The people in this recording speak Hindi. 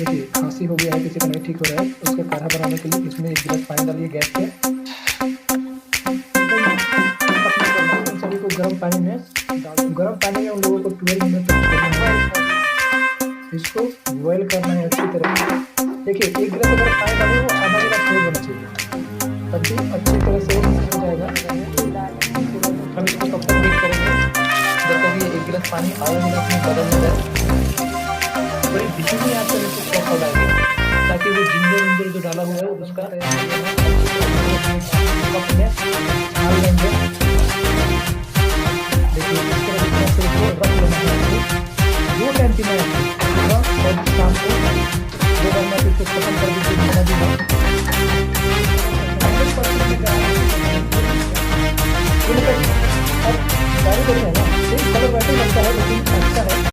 देखिए खांसी हो गया है, किसी का नहीं ठीक हो रहा है, तो उसका काढ़ा बनाने के लिए इसमें 1 गिलास पानी डालिए गैस पे। एकदम पतला करना है, इन सभी को गर्म पानी में गर्म पानी में उन लोगों को 12 मिनट तक छोड़ना है। इसको बॉयल करना है अच्छी तरह से। देखिए 1 गिलास अगर पानी डालें वो आधा गिलास नहीं होना चाहिए, तभी अच्छी तरह से वो मिक्स हो जाएगा। हम इसको तब तक वेट करेंगे जब तक ये 1 गिलास पानी आधा गिलास में बदल न जाए। बड़ी धीमी आंच पर इसको पका डालिए ताकि वो जिंजर विंजर जो डाला हुआ है उसका कप में डाल लेंगे। देखिए इस तरह से इसको रख लेना है। 2 टाइम पीना है, सुबह और शाम को 2 बार में इसको खत्म कर दीजिए जितना भी है। 100% में अब जारी करेंगे ना, कलर वैसे लगता है लेकिन अच्छा है।